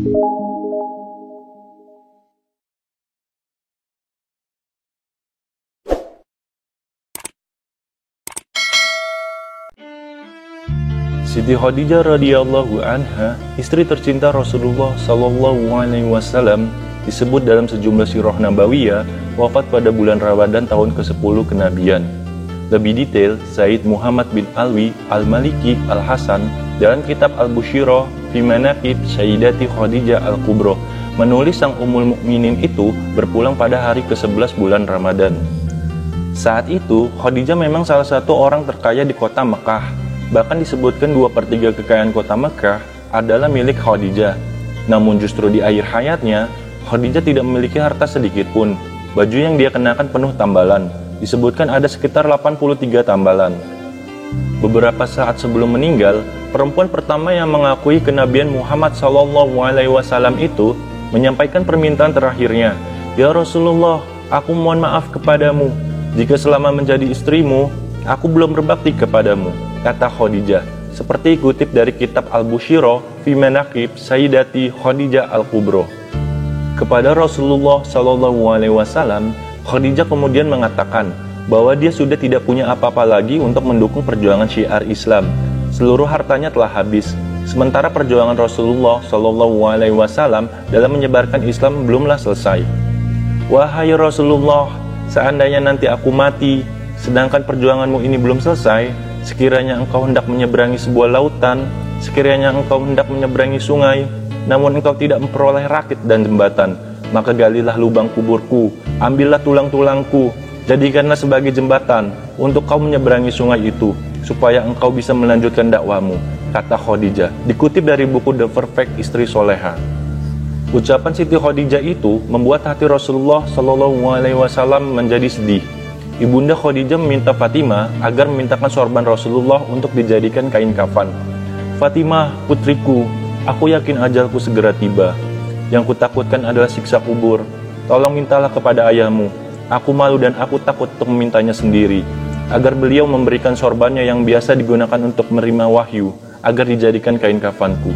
Siti Khadijah radhiyallahu anha, istri tercinta Rasulullah sallallahu alaihi wasallam, disebut dalam sejumlah sirah nabawiyah wafat pada bulan Ramadan tahun ke-10 kenabian. Lebih detail, Zaid Muhammad bin Alwi Al-Maliki Al-Hasan dalam kitab Al-Bushira fi Manaqib Sayyidati Khadijah Al-Kubra menulis sang Ummul Mukminin itu berpulang pada hari ke-11 bulan Ramadan. Saat itu, Khadijah memang salah satu orang terkaya di kota Mekah. Bahkan disebutkan 2/3 kekayaan kota Mekah adalah milik Khadijah. Namun justru di akhir hayatnya, Khadijah tidak memiliki harta sedikit pun. Baju yang dia kenakan penuh tambalan. Disebutkan ada sekitar 83 tambalan. Beberapa saat sebelum meninggal, perempuan pertama yang mengakui kenabian Muhammad SAW itu menyampaikan permintaan terakhirnya. Ya Rasulullah, aku mohon maaf kepadamu. Jika selama menjadi istrimu, aku belum berbakti kepadamu, kata Khadijah, seperti kutip dari kitab Al-Bushira fi Manaqib Sayyidati Khadijah Al-Kubra. Kepada Rasulullah SAW, Khadijah kemudian mengatakan bahwa dia sudah tidak punya apa-apa lagi untuk mendukung perjuangan syiar Islam. Seluruh hartanya telah habis, sementara perjuangan Rasulullah SAW dalam menyebarkan Islam belumlah selesai. Wahai Rasulullah, seandainya nanti aku mati, sedangkan perjuanganmu ini belum selesai, sekiranya engkau hendak menyeberangi sebuah lautan, sekiranya engkau hendak menyeberangi sungai, namun engkau tidak memperoleh rakit dan jembatan, maka galilah lubang kuburku, ambillah tulang-tulangku, jadikanlah sebagai jembatan untuk kau menyeberangi sungai itu, supaya engkau bisa melanjutkan dakwahmu, kata Khadijah, dikutip dari buku The Perfect Istri Soleha. Ucapan Siti Khadijah itu membuat hati Rasulullah SAW menjadi sedih. Ibunda Khadijah meminta Fatimah agar memintakan sorban Rasulullah untuk dijadikan kain kafan. Fatimah, putriku, aku yakin ajalku segera tiba. Yang kutakutkan adalah siksa kubur. Tolong mintalah kepada ayahmu. Aku malu dan aku takut untuk memintanya sendiri, agar beliau memberikan sorbannya yang biasa digunakan untuk menerima wahyu, agar dijadikan kain kafanku.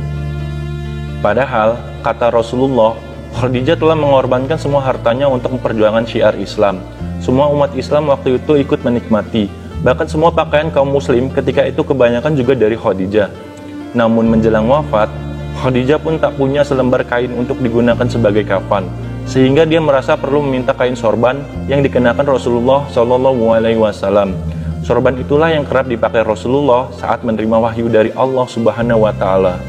Padahal, kata Rasulullah, Khadijah telah mengorbankan semua hartanya untuk memperjuangkan syiar Islam. Semua umat Islam waktu itu ikut menikmati. Bahkan semua pakaian kaum muslim ketika itu kebanyakan juga dari Khadijah. Namun menjelang wafat, Khadijah pun tak punya selembar kain untuk digunakan sebagai kafan, sehingga dia merasa perlu meminta kain sorban yang dikenakan Rasulullah SAW. Sorban itulah yang kerap dipakai Rasulullah saat menerima wahyu dari Allah Subhanahu wa Ta'ala.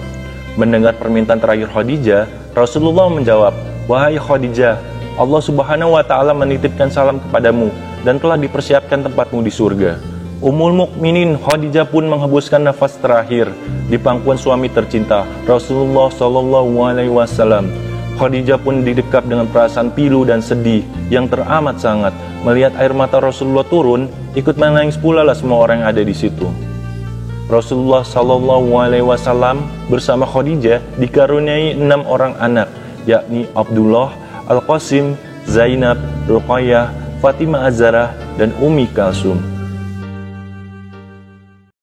Mendengar permintaan terakhir Khadijah, Rasulullah menjawab, "Wahai Khadijah, Allah Subhanahu wa Ta'ala menitipkan salam kepadamu dan telah dipersiapkan tempatmu di surga." Ummul Mukminin Khadijah pun menghembuskan nafas terakhir di pangkuan suami tercinta Rasulullah SAW. Khadijah pun didekap dengan perasaan pilu dan sedih yang teramat sangat. Melihat air mata Rasulullah turun, ikut menangis pula lah semua orang yang ada di situ. Rasulullah SAW bersama Khadijah dikaruniai 6 orang anak, yakni Abdullah, Al-Qasim, Zainab, Ruqayyah, Fatimah Az-Zahra, dan Ummi Kalsum.